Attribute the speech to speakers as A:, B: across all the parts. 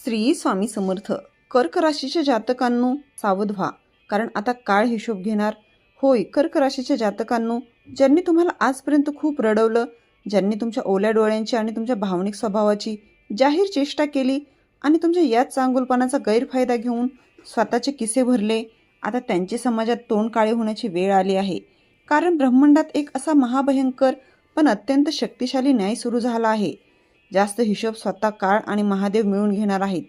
A: श्री स्वामी समर्थ. कर्क राशीच्या जातकांनो सावध व्हा, कारण आता काळ हिशोब घेणार. होय, कर्क राशीच्या जातकांनो, ज्यांनी तुम्हाला आजपर्यंत खूप रडवलं, ज्यांनी तुमच्या ओल्या डोळ्यांची आणि तुमच्या भावनिक स्वभावाची जाहीर चेष्टा केली आणि तुमच्या याच चांगुलपणाचा गैरफायदा घेऊन स्वतःचे किसे भरले, आता त्यांची समाजात तोंड काळे होण्याची वेळ आली आहे. कारण ब्रह्मांडात एक असा महाभयंकर पण अत्यंत शक्तिशाली न्याय सुरू झाला आहे. जास्त हिशोब स्वतः काळ आणि महादेव मिळून घेणार आहेत.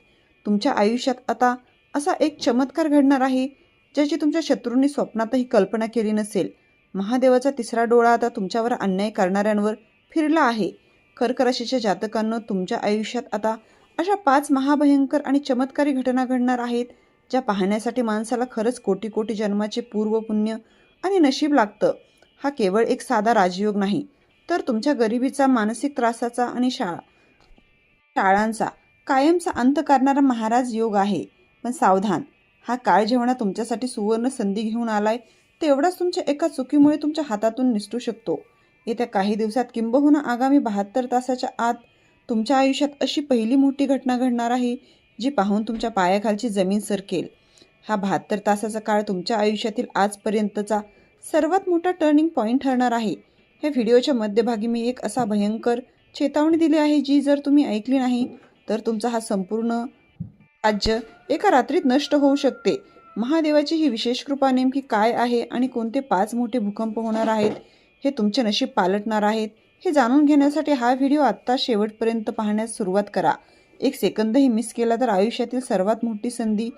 A: तुमच्या आयुष्यात आता असा एक चमत्कार घडणार आहे ज्याची तुमच्या शत्रूंनी स्वप्नातही कल्पना केली नसेल. महादेवाचा तिसरा डोळा आता तुमच्यावर अन्याय करणाऱ्यांवर फिरला आहे. कर्क राशीच्या जातकांनो, तुमच्या आयुष्यात आता अशा 5 महाभयंकर आणि चमत्कारी घटना घडणार आहेत ज्या पाहण्यासाठी माणसाला खरंच कोटी कोटी जन्माचे पूर्व पुण्य आणि नशीब लागतं. हा केवळ एक साधा राजयोग नाही, तर तुमच्या गरिबीचा, मानसिक त्रासाचा आणि शाळांचा कायमचा अंत करणारा महाराज योग आहे. पण सावधान, हा काळ जेव्हा तुमच्यासाठी सुवर्ण संधी घेऊन आलाय, तेवढाच तुमच्या एका चुकीमुळे तुमच्या हातातून निसटू शकतो. येत्या काही दिवसात किंबहुना आगामी 72 तासाच्या आत तुमच्या आयुष्यात अशी पहिली मोठी घटना घडणार आहे जी पाहून तुमच्या पायाखालची जमीन सरकेल. हा 72 तासाचा काळ तुमच्या आयुष्यातील आजपर्यंतचा सर्वात मोठा टर्निंग पॉईंट ठरणार आहे. ह्या व्हिडिओच्या मध्यभागी मी एक असा भयंकर चेतावणी दिली आहे जी जर तुम्ही ऐकली नाही तर तुमचा हा संपूर्ण राज्य एका रात्रीत नष्ट होऊ शकते. महादेवाची ही विशेष कृपा नेमकी काय आहे आणि कोणते 5 मोठे भूकंप होणार आहेत, हे तुमचे नशीब पालटणार आहेत, हे जाणून घेण्यासाठी हा व्हिडिओ आत्ता शेवटपर्यंत पाहण्यास सुरुवात करा. एक सेकंदही मिस केला तर आयुष्यातील सर्वात मोठी संधी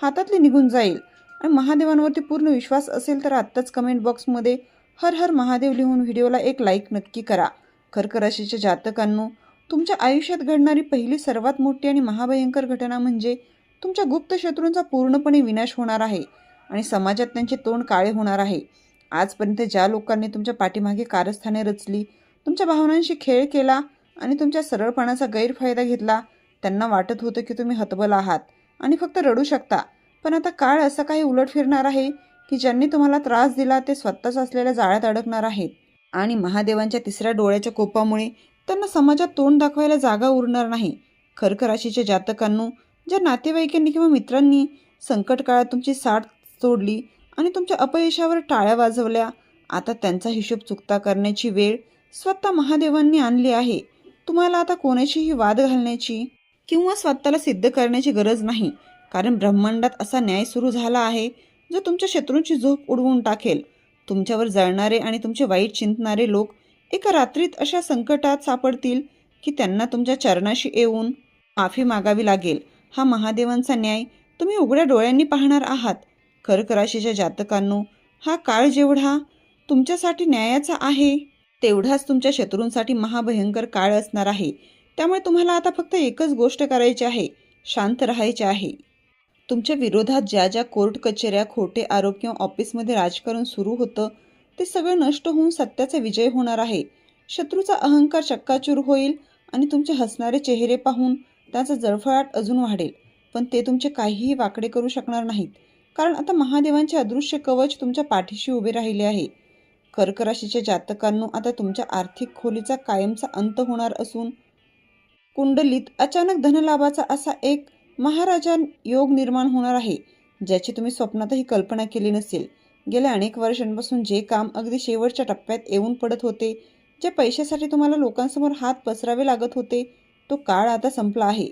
A: हातातली निघून जाईल. आणि महादेवांवरती पूर्ण विश्वास असेल तर आत्ताच कमेंट बॉक्समध्ये हर हर महादेव लिहून व्हिडिओला एक लाईक नक्की करा. कर्क राशीच्या जातकांनो, तुमच्या आयुष्यात घडणारी पहिली सर्वात मोठी आणि महाभयंकर घटना म्हणजे तुमच्या गुप्त शत्रूंचा पूर्णपणे विनाश होणार आहे आणि समाजात त्यांचे तोंड काळे होणार आहे. आजपर्यंत ज्या लोकांनी तुमच्या पाठीमागे कारस्थाने रचली, तुमच्या भावनांशी खेळ केला आणि तुमच्या सरळपणाचा गैरफायदा घेतला, त्यांना वाटत होतं की तुम्ही हतबल आहात आणि फक्त रडू शकता. पण आता काळ असा काही उलट फिरणार आहे की ज्यांनी तुम्हाला त्रास दिला ते स्वतःच असलेल्या जाळ्यात अडकणार आहेत आणि महादेवांच्या तिसऱ्या डोळ्याच्या कोपामुळे त्यांना समाजात तोंड दाखवायला जागा उरणार नाही. कर्क राशीच्या जातकांनो, ज्या नातेवाईकांनी किंवा मित्रांनी संकट काळात तुमची साथ सोडली आणि तुमच्या अपयशावर टाळ्या वाजवल्या, आता त्यांचा हिशोब चुकता करण्याची वेळ स्वतः महादेवांनी आणली आहे. तुम्हाला आता कोणाशीही वाद घालण्याची किंवा स्वतःला सिद्ध करण्याची गरज नाही, कारण ब्रह्मांडात असा न्याय सुरू झाला आहे जो तुमच्या शत्रूंची झोप उडवून टाकेल. तुमच्यावर जळणारे आणि तुमचे वाईट चिंतणारे लोक एका रात्रीत अशा संकटात सापडतील की त्यांना तुमच्या चरणाशी येऊन माफी मागावी लागेल. हा महादेवांचा न्याय तुम्ही उघड्या डोळ्यांनी पाहणार आहात. कर्क राशीच्या जातकांनो, हा काळ जेवढा तुमच्यासाठी न्यायाचा आहे तेवढाच तुमच्या शत्रूंसाठी महाभयंकर काळ असणार आहे. त्यामुळे तुम्हाला आता फक्त एकच गोष्ट करायची आहे, शांत राहायचे आहे. तुमच्या विरोधात ज्या ज्या कोर्ट कचेऱ्या, खोटे आरोप किंवा ऑफिसमध्ये राजकारण सुरू होतं ते सगळं नष्ट होऊन सत्याचा विजय होणार आहे. शत्रूचा अहंकार चक्काचूर होईल आणि तुमचे हसणारे चेहरे पाहून त्याचा जळफळाट अजून वाढेल. पण ते तुमचे काहीही वाकडे करू शकणार नाहीत, कारण आता महादेवांचे अदृश्य कवच तुमच्या पाठीशी उभे राहिले आहे. कर्क राशीच्या जातकांनो, आता तुमच्या आर्थिक खोलीचा कायमचा अंत होणार असून कुंडलीत अचानक धनलाभाचा असा एक महाराजा योग निर्माण होणार आहे ज्याची तुम्ही स्वप्नातही कल्पना केली नसेल. गेल्या अनेक वर्षांपासून जे काम अगदी शेवटच्या टप्प्यात येऊन पडत होते, जे पैशासाठी तुम्हाला लोकांसमोर हात पसरावे लागत होते, तो काळ आता संपला आहे.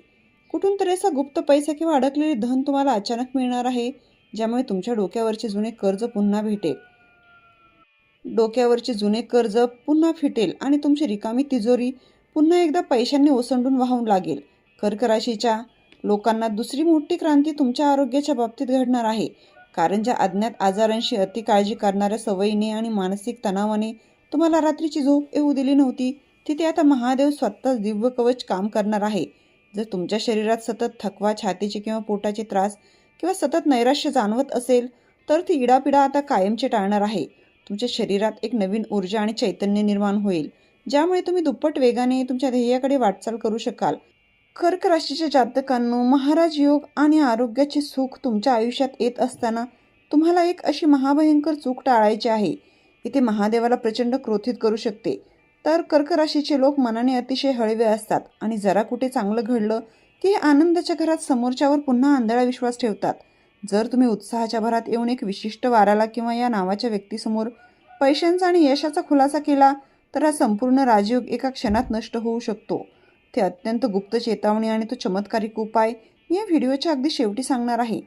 A: कुठून तरी असा गुप्त पैसा किंवा अडकलेले धन तुम्हाला अचानक मिळणार आहे, ज्यामुळे तुमच्या डोक्यावरचे जुने कर्ज पुन्हा फिटेल आणि तुमची रिकामी तिजोरी पुन्हा एकदा पैशांनी ओसंडून वाहून लागेल. कर्क राशीच्या लोकांना दुसरी मोठी क्रांती तुमच्या आरोग्याच्या बाबतीत घडणार आहे, कारण ज्या अज्ञात आजारांशी अति काळजी करणाऱ्या सवयीने आणि मानसिक तणावाने तुम्हाला रात्रीची झोप येऊ दिली नव्हती, तिथे आता महादेव स्वतःच दिव्य कवच काम करणार आहे. जर तुमच्या शरीरात सतत थकवा, छातीचे किंवा पोटाचे त्रास किंवा सतत नैराश्य जाणवत असेल तर ती इडापिडा आता कायमचे टाळणार आहे. तुमच्या शरीरात एक नवीन ऊर्जा आणि चैतन्य निर्माण होईल, ज्यामुळे तुम्ही दुप्पट वेगाने तुमच्या ध्येयाकडे वाटचाल करू शकाल. कर्क राशीच्या जातकांनो, महाराज योग आणि आरोग्याचे सुख तुमच्या आयुष्यात येत असताना तुम्हाला एक अशी महाभयंकर चूक टाळायची आहे. इथे महादेवाला प्रचंड क्रोधित करू शकते. तर कर्क राशीचे लोक मनाने अतिशय हळवे असतात आणि जरा कुठे चांगलं घडलं की हे आनंदाच्या घरात समोरच्यावर पुन्हा आंधळा विश्वास ठेवतात. जर तुम्ही उत्साहाच्या भरात येऊन एक विशिष्ट वाराला किंवा या नावाच्या व्यक्तीसमोर पैशांचा आणि यशाचा खुलासा केला तर हा संपूर्ण राजयोग एका क्षणात नष्ट होऊ शकतो. ते अत्यंत गुप्त चेतावणी आणि तो चमत्कारिक उपाय मी या व्हिडिओच्या अगदी शेवटी सांगणार आहे.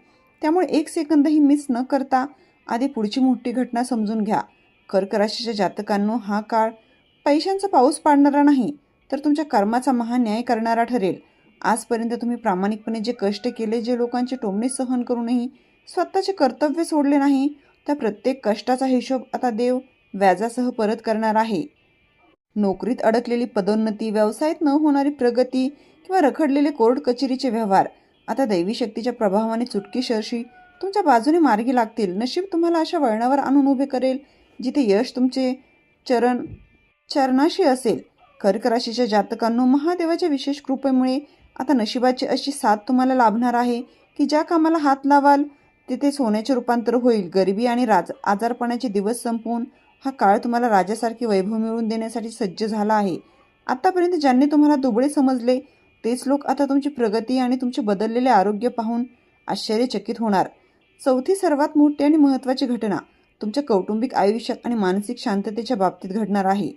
A: त्यामुळे एक सेकंदही मिस न करता आधी पुढची मोठी घटना समजून घ्या. कर्क राशीच्या जातकांनो, हा काळ पैशांचा पाऊस पाडणारा नाही तर तुमच्या कर्माचा महान्याय करणारा ठरेल. आजपर्यंत तुम्ही प्रामाणिकपणे जे कष्ट केले, जे लोकांचे टोमणे सहन करूनही स्वतःचे कर्तव्य सोडले नाही, त्या प्रत्येक कष्टाचा हिशोब आता देव व्याजासह परत करणार आहे. नोकरीत अडकलेली पदोन्नती, व्यवसायात न होणारी प्रगती किंवा रखडलेले कोर्ट कचेरीचे व्यवहार आता दैवी शक्तीच्या प्रभावाने चुटकीसरशी तुमच्या बाजूने मार्गी लागतील. नशीब तुम्हाला अशा वळणावर आणून उभे करेल जिथे यश तुमचे चरणाशी असेल. कर्क राशीच्या जातकांनो, महादेवाच्या विशेष कृपेमुळे आता नशिबाची अशी साथ तुम्हाला लाभणार आहे की ज्या कामाला हात लावाल तिथे सोन्याचे रूपांतर होईल. गरिबी आणि आजारपणाचे दिवस संपवून हा काळ तुम्हाला राजासारखे वैभव मिळवून देण्यासाठी सज्ज झाला आहे. आतापर्यंत ज्यांनी तुम्हाला दुबळे समजले तेच लोक आता तुमची प्रगती आणि तुमचे बदललेले आरोग्य पाहून आश्चर्यचकित होणार. चौथी सर्वात मोठी आणि महत्त्वाची घटना तुमच्या कौटुंबिक आयुष्यात आणि मानसिक शांततेच्या बाबतीत घडणार आहे.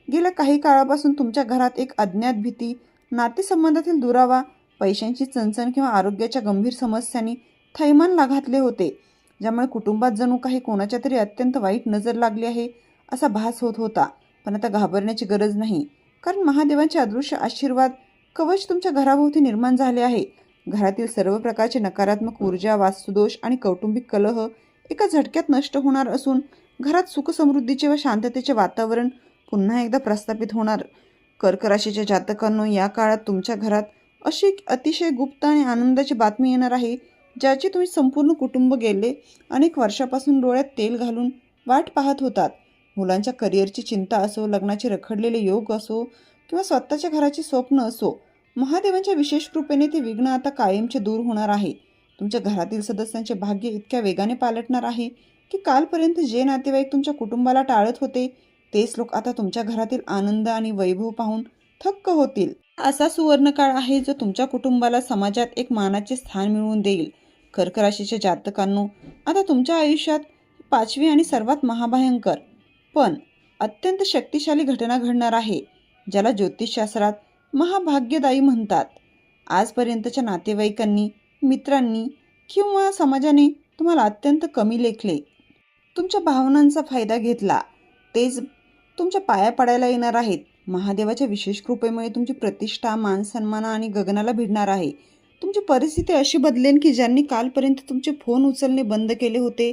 A: गेल्या काही काळापासून तुमच्या घरात एक अज्ञात भीती, नातेसंबंधातील दुरावा, पैशांची चणचण किंवा आरोग्याच्या गंभीर समस्यांनी थैमान घातले होते, ज्यामुळे कुटुंबात जणू काही कोणाच्या तरी अत्यंत वाईट नजर लागली आहे असा भास होत होता. पण आता घाबरण्याची गरज नाही, कारण महादेवांचे अदृश्य आशीर्वाद कवच तुमच्या घराभोवती निर्माण झाले आहे. घरातील सर्व प्रकारचे नकारात्मक ऊर्जा, वास्तुदोष आणि कौटुंबिक कलह एका झटक्यात नष्ट होणार असून घरात सुखसमृद्धीचे व शांततेचे वातावरण पुन्हा एकदा प्रस्थापित होणार. कर्क राशीच्या जातकांनो, या काळात तुमच्या घरात अशी एक अतिशय गुप्त आणि आनंदाची बातमी येणार आहे ज्याची तुम्ही संपूर्ण कुटुंब गेले अनेक वर्षापासून डोळ्यात तेल घालून वाट पाहत होतात. मुलांच्या करिअरची चिंता असो, लग्नाचे रखडलेले योग असो किंवा स्वतःच्या घराची स्वप्न असो, महादेवांच्या विशेष कृपेने ते विघ्न आता कायमचे दूर होणार आहे. तुमच्या घरातील सदस्यांचे भाग्य इतक्या वेगाने पालटणार आहे की कालपर्यंत जे नातेवाईक तुमच्या कुटुंबाला टाळत होते तेच लोक आता तुमच्या घरातील आनंद आणि वैभव पाहून थक्क होतील. असा सुवर्णकाळ आहे जो तुमच्या कुटुंबाला समाजात एक मानाचे स्थान मिळवून देईल. कर्क राशीच्या जातकांनो, आता तुमच्या आयुष्यात पाचवी आणि सर्वात महाभयंकर पण अत्यंत शक्तिशाली घटना घडणार आहे, ज्याला ज्योतिषशास्त्रात महाभाग्यदायी म्हणतात. आजपर्यंतच्या नातेवाईकांनी, मित्रांनी किंवा समाजाने तुम्हाला अत्यंत कमी लेखले, तुमच्या भावनांचा फायदा घेतला, तेच तुमच्या पाया पडायला येणार आहेत. महादेवाच्या विशेष कृपेमुळे तुमची प्रतिष्ठा, मान सन्मान आणि गगनाला भिडणार आहे. तुमची परिस्थिती अशी बदलेल की ज्यांनी कालपर्यंत तुमचे फोन उचलणे बंद केले होते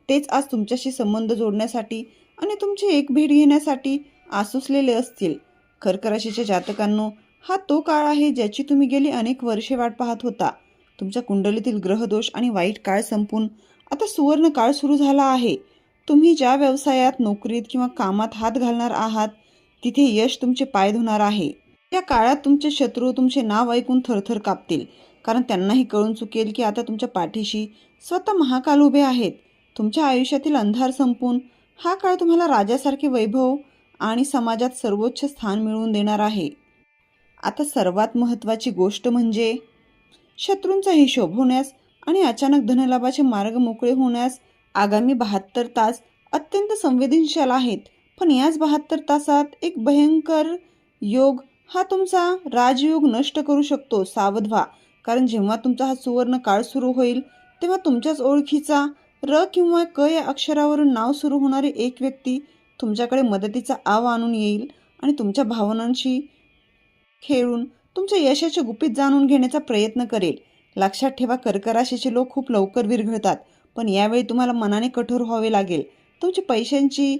A: तेच आज तुमच्याशी संबंध जोडण्यासाठी आणि तुमची एक भेट घेण्यासाठी आसुसलेले असतील. कर्क राशीच्या जातकांनो, हा तो काळ आहे ज्याची तुम्ही गेली अनेक वर्षे वाट पाहत होता. तुमच्या कुंडलीतील ग्रहदोष आणि वाईट काळ संपून आता सुवर्ण काळ सुरू झाला आहे. तुम्ही ज्या व्यवसायात, नोकरीत किंवा कामात हात घालणार आहात तिथे यश तुमचे पाय धुणार आहे. या काळात तुमचे शत्रू तुमचे नाव ऐकून थरथर कापतील, कारण त्यांनाही कळून चुकेल की आता तुमच्या पाठीशी स्वतः महाकाल उभे आहेत. तुमच्या आयुष्यातील अंधार संपून हा काळ तुम्हाला राजासारखे वैभव आणि समाजात सर्वोच्च स्थान मिळवून देणार आहे. आता सर्वात महत्त्वाची गोष्ट म्हणजे शत्रूंचा हिशोब होण्यास आणि अचानक धनलाभाचे मार्ग मोकळे होण्यास आगामी 72 तास अत्यंत संवेदनशील आहेत. पण याच 72 तासात एक भयंकर योग हा तुमचा राजयोग नष्ट करू शकतो. सावध व्हा, कारण जेव्हा तुमचा हा सुवर्ण काळ सुरू होईल तेव्हा तुमच्याच ओळखीचा र किंवा क या अक्षरावरून नाव सुरू होणारी एक व्यक्ती तुमच्याकडे मदतीचा आव आणून येईल आणि तुमच्या भावनांशी खेळून तुमच्या यशाच्या गुपित जाणून घेण्याचा प्रयत्न करेल. लक्षात ठेवा, कर्क राशीचे लोक खूप लवकर विरघळतात, पण यावेळी तुम्हाला मनाने कठोर व्हावे लागेल. तुमची पैशांची,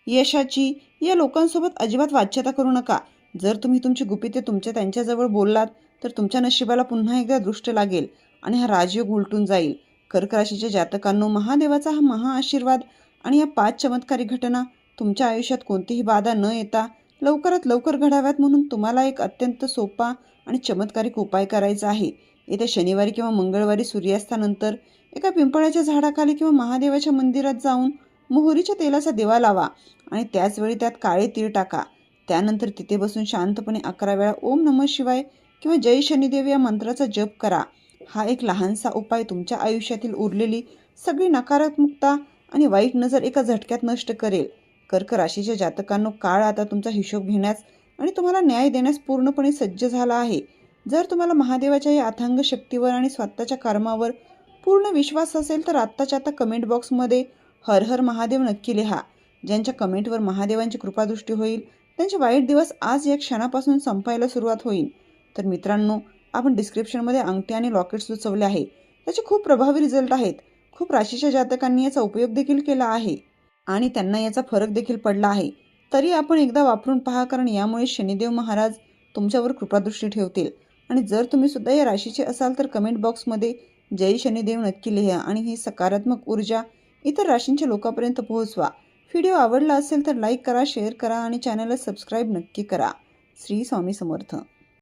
A: यशाची या लोकांसोबत अजिबात वाच्यता करू नका. जर तुम्ही तुमची गुपिते त्यांच्याजवळ बोललात तर तुमच्या नशिबाला पुन्हा एकदा दृष्ट लागेल आणि हा राजयोग उलटून जाईल. कर्क राशीच्या जातकांनो, महादेवाचा हा महाआशीर्वाद आणि या 5 चमत्कारी घटना तुमच्या आयुष्यात कोणतीही बाधा न येता लवकरात लवकर घडाव्यात म्हणून तुम्हाला एक अत्यंत सोपा आणि चमत्कारिक उपाय करायचा आहे. येत्या शनिवारी किंवा मंगळवारी सूर्यास्तानंतर एका पिंपळाच्या झाडाखाली किंवा महादेवाच्या मंदिरात जाऊन मोहरीच्या तेलाचा दिवा लावा आणि त्याच वेळी त्यात काळे तीळ टाका. त्यानंतर तिथे बसून शांतपणे 11 वेळा ओम नमः शिवाय किंवा जय शनिदेव या मंत्राचा जप करा. हा एक लहानसा उपाय तुमच्या आयुष्यातील उरलेली सगळी नकारात्मकता आणि वाईट नजर एका झटक्यात नष्ट करेल. कर्क राशीच्या जातकांनो, काळ आता तुमचा हिशोब घेण्यास आणि तुम्हाला न्याय देण्यास पूर्णपणे सज्ज झाला आहे. जर तुम्हाला महादेवाच्या या अथांग शक्तीवर आणि स्वतःच्या कर्मावर पूर्ण विश्वास असेल तर आत्ताच्या आता कमेंट बॉक्समध्ये हर हर महादेव नक्की लिहा. ज्यांच्या कमेंटवर महादेवांची कृपादृष्टी होईल त्यांचे वाईट दिवस आज या क्षणापासून संपायला सुरुवात होईल. तर मित्रांनो, आपण डिस्क्रिप्शनमध्ये अंगठी आणि लॉकेट सुचवले आहे. त्याचे खूप प्रभावी रिझल्ट आहेत. खूप राशीच्या जातकांनी याचा उपयोग देखील केला आहे आणि त्यांना याचा फरक देखील पडला आहे. तरी आपण एकदा वापरून पहा, कारण यामुळे शनिदेव महाराज तुमच्यावर कृपादृष्टी ठेवतील. आणि जर तुम्ही सुद्धा या राशीचे असाल तर कमेंट बॉक्समध्ये जय शनिदेव नक्की लिहा आणि ही सकारात्मक ऊर्जा इतर राशींच्या लोकांपर्यंत पोहोचवा. व्हिडिओ आवडला असेल तर लाईक करा, शेअर करा आणि चॅनलला सबस्क्राईब नक्की करा. श्री स्वामी समर्थ.